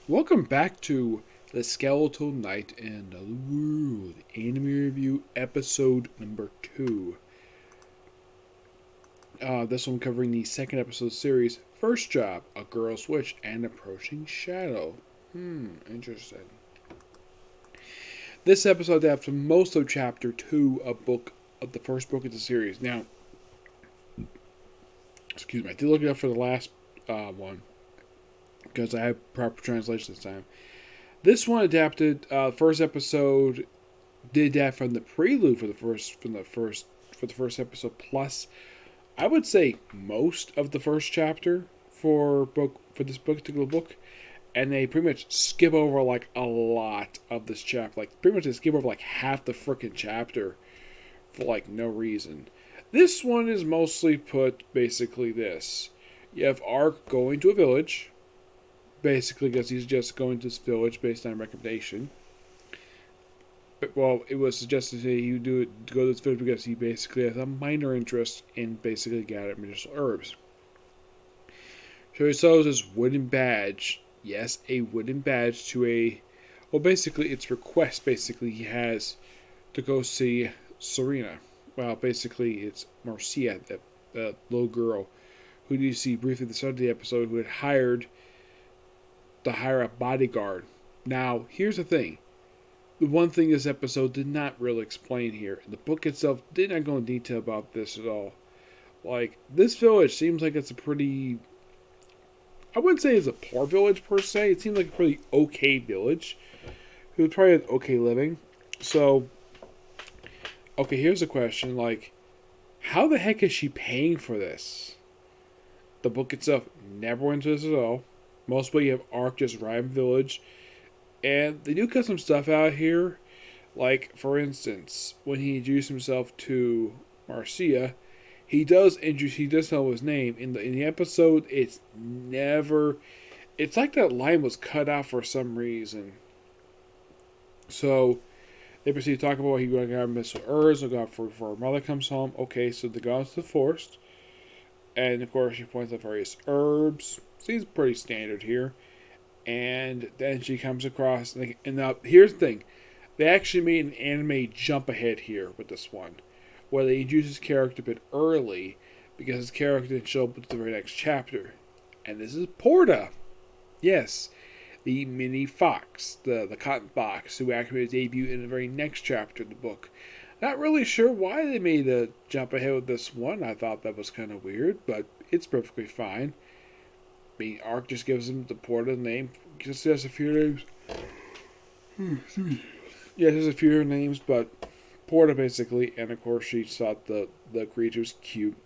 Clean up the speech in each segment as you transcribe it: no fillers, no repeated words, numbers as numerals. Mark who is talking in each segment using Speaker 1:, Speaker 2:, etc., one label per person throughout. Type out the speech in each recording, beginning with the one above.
Speaker 1: Welcome back to The Skeletal Knight and the World Anime Review episode number 2. This one covering the second episode of the series, First Job, A Girl's Wish, and Approaching Shadow. Interesting. This episode adapts from most of chapter 2 of the first book of the series. Now, excuse me, I did look it up for the last one because I have proper translation this time. This one adapted first episode did that from the prelude for the first episode, plus I would say most of the first chapter for this particular book, and they pretty much skip over like a lot of this chapter. Like pretty much they skip over like half the freaking chapter for like no reason. This one is mostly put basically this. You have Ark going to a village, basically because he's just going to this village based on recommendation. But, well, it was suggested that he do it to go to this village because he basically has a minor interest in basically gathering medicinal herbs. So he sells this wooden badge. Yes, a wooden badge to a... Well, basically, it's request. Basically, he has to go see Serena. Well, basically, it's Marcia, the little girl, who you see briefly at the start of the episode, who had hired to hire a bodyguard. Now, here's the thing. The one thing this episode did not really explain here. The book itself did not go in detail about this at all. Like, this village seems like it's a pretty... I wouldn't say it's a poor village per se. It seems like a pretty okay village. It was probably an okay living. So, okay, here's a question. Like, how the heck is she paying for this? The book itself never went into this at all. Mostly you have Ark just arriving village. And they do cut some stuff out here. Like, for instance, when he introduced himself to Marcia, he does know his name. In the episode, it's like that line was cut out for some reason. So they proceed to talk about he going to grab Mr. Herbs, they'll go out for her mother comes home. Okay, so they go out to the forest. And of course she points out various herbs. Seems pretty standard here. And then she comes across, and now here's the thing, they actually made an anime jump ahead here with this one, where they introduce his character a bit early, because his character didn't show up until the very next chapter. And this is Porta. Yes, the mini fox, the cotton fox, who actually made his debut in the very next chapter of the book. Not really sure why they made a jump ahead with this one. I thought that was kind of weird, but it's perfectly fine. I mean, Ark just gives him the Porta name. Just has a few names. Yeah, there's a few names, but Porta basically. And of course, she thought the creature's cute.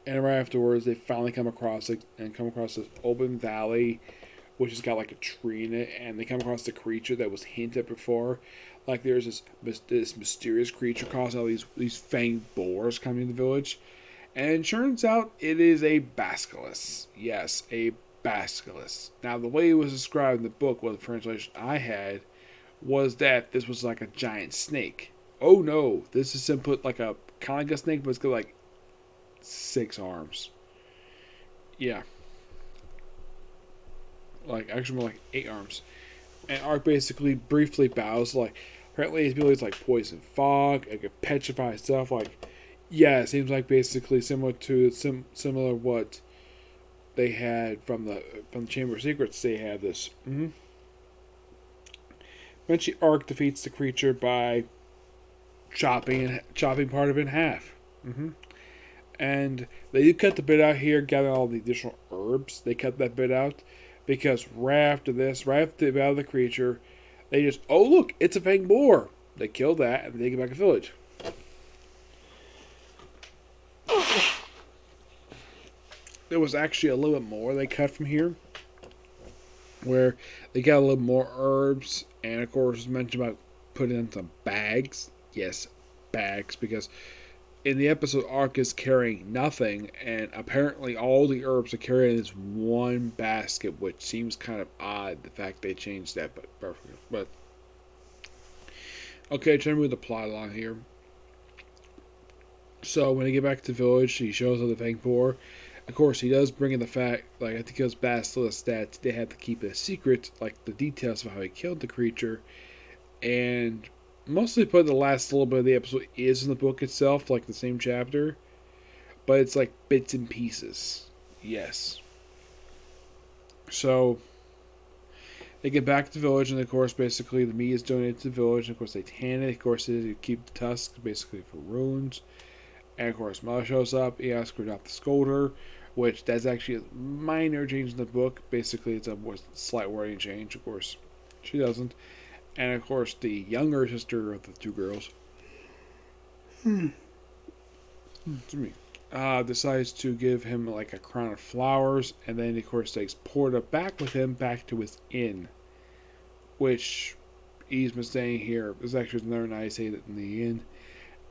Speaker 1: And right afterwards, they finally come across this open valley, which has got like a tree in it. And they come across the creature that was hinted before. Like there's this mysterious creature causing all these fanged boars coming to the village. And it turns out it is a basilisk. Yes, a basilisk. Now, the way it was described in the book, what the translation I had, was that this was like a giant snake. Oh no, this is simply like a kind of like a snake, but it's got like 6 arms. Yeah. Like, actually more like 8 arms. And Ark basically briefly bows, like, apparently his ability is like poison fog, it can petrify stuff, like, yeah, it seems like basically similar to similar what they had from the Chamber of Secrets. They have this. Eventually, Ark defeats the creature by chopping part of it in half. And they do cut the bit out here, gather all the additional herbs. They cut that bit out because right after the battle of the creature, they just, oh look, it's a fang boar. They kill that and they get back to the village. There was actually a little bit more they cut from here, where they got a little more herbs, and of course, mentioned about putting in some bags. Yes, bags, because in the episode, Ark is carrying nothing, and apparently all the herbs are carried in this one basket, which seems kind of odd. The fact they changed that, but okay, trying to move the plot along here. So when they get back to the village, he shows up the Fang Boar. Of course, he does bring in the fact, like, I think it was Basilisk, that they had to keep it a secret, like the details of how he killed the creature. And mostly put the last little bit of the episode is in the book itself, like the same chapter. But it's like bits and pieces. Yes. So they get back to the village, and of course, basically, the meat is donated to the village. And of course, they tan it. Of course, they keep the tusks basically for runes. And of course, Mother shows up. He asks her not to scold her, which that's actually a minor change in the book. Basically, it's a slight wording change. Of course, she doesn't. And of course, the younger sister of the two girls decides to give him like a crown of flowers, and then of course takes Porta back with him back to his inn, which he's been staying here. There's actually another night I say that in the inn,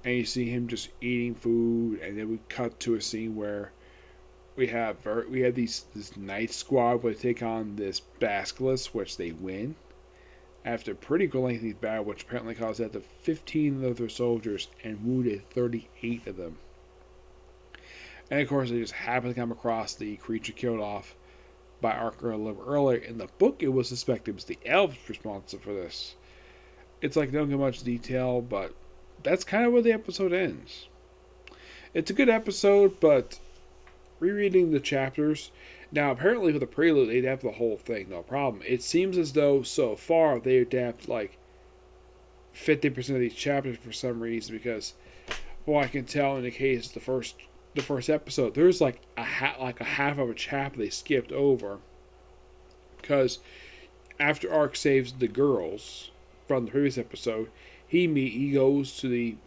Speaker 1: and you see him just eating food, and then we cut to a scene where we have this night squad where they take on this Basilisk, which they win after a pretty good lengthy battle, which apparently caused death of 15 of their soldiers and wounded 38 of them. And of course, they just happen to come across the creature killed off by Archer a little earlier. In the book, it was suspected it was the elves responsible for this. It's like they don't get much detail, but that's kind of where the episode ends. It's a good episode, but rereading the chapters. Now, apparently, for the prelude, they adapt the whole thing, no problem. It seems as though so far they adapt like 50% of these chapters for some reason, because, well, I can tell in the case of the first episode, there's like a half of a chapter they skipped over, because after Ark saves the girls from the previous episode, he goes to the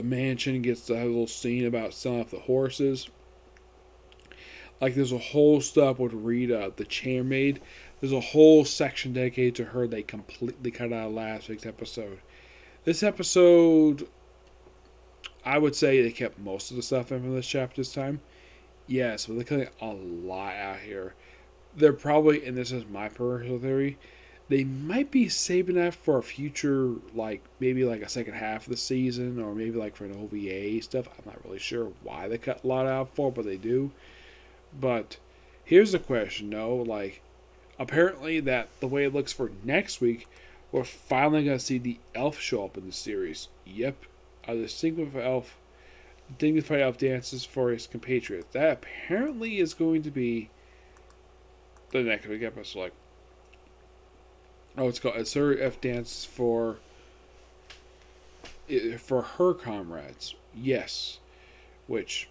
Speaker 1: mansion and gets to have a little scene about selling off the horses. Like, there's a whole stuff with Rita, the chambermaid. There's a whole section dedicated to her they completely cut out of last week's episode. This episode, I would say they kept most of the stuff in from this chapter this time. Yes, but they're cutting a lot out here. They're probably, and this is my personal theory, they might be saving that for a future, like maybe like a second half of the season, or maybe like for an OVA stuff. I'm not really sure why they cut a lot out for, but they do. But here's the question, though. Like, apparently, that the way it looks for next week, we're finally going to see the elf show up in the series. Yep. The dignified elf dances for his compatriots. That apparently is going to be the next week episode. Like, it's called a Sir F dance for her comrades. Yes. Which,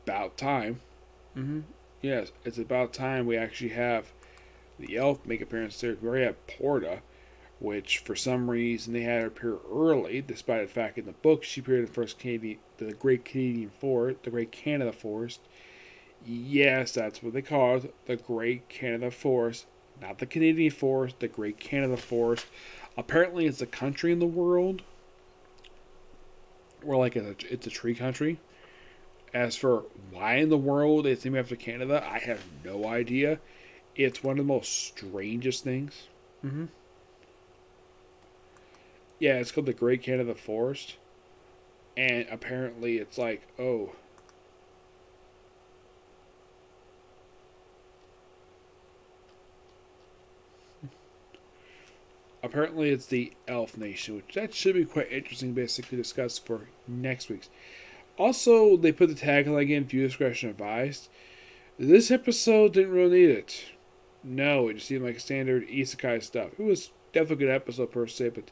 Speaker 1: about time. Yes, it's about time we actually have the elf make appearance there. We already have Porta, which for some reason they had her appear early, despite the fact in the book she appeared in the Great Canadian Forest, the Great Canada Forest. Yes, that's what they call it, the Great Canada Forest, not the Canadian Forest, the Great Canada Forest. Apparently, it's a country in the world where like it's a tree country. As for why in the world it's named after Canada, I have no idea. It's one of the most strangest things. Yeah, it's called the Great Canada Forest. And apparently it's like, oh. Apparently it's the Elf Nation, which that should be quite interesting, basically discussed for next week's. Also, they put the tagline again, view discretion advised. This episode didn't really need it. No, it just seemed like standard isekai stuff. It was definitely a good episode per se, but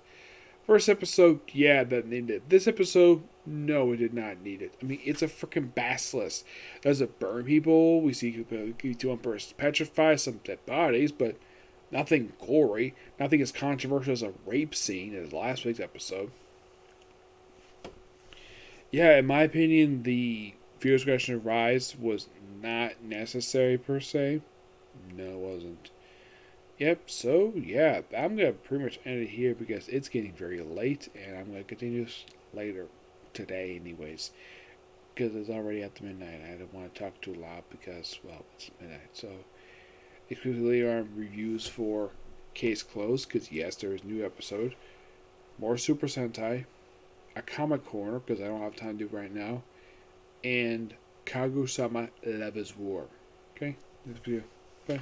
Speaker 1: first episode, yeah, that needed it. This episode, no, it did not need it. I mean, it's a freaking basilisk. Does it burn people? We see one person petrify some dead bodies, but nothing gory. Nothing as controversial as a rape scene as last week's episode. Yeah, in my opinion, the viewer discretion of Rise was not necessary per se. No, it wasn't. Yep, so yeah, I'm going to pretty much end it here because it's getting very late and I'm going to continue this later today, anyways. Because it's already after midnight. I don't want to talk too loud because, well, it's midnight. So, exclusively on reviews for Case Closed because, yes, there is a new episode. More Super Sentai. A comic corner because I don't have time to do it right now, and Kaguya-sama Love is War. Okay, this video. Bye.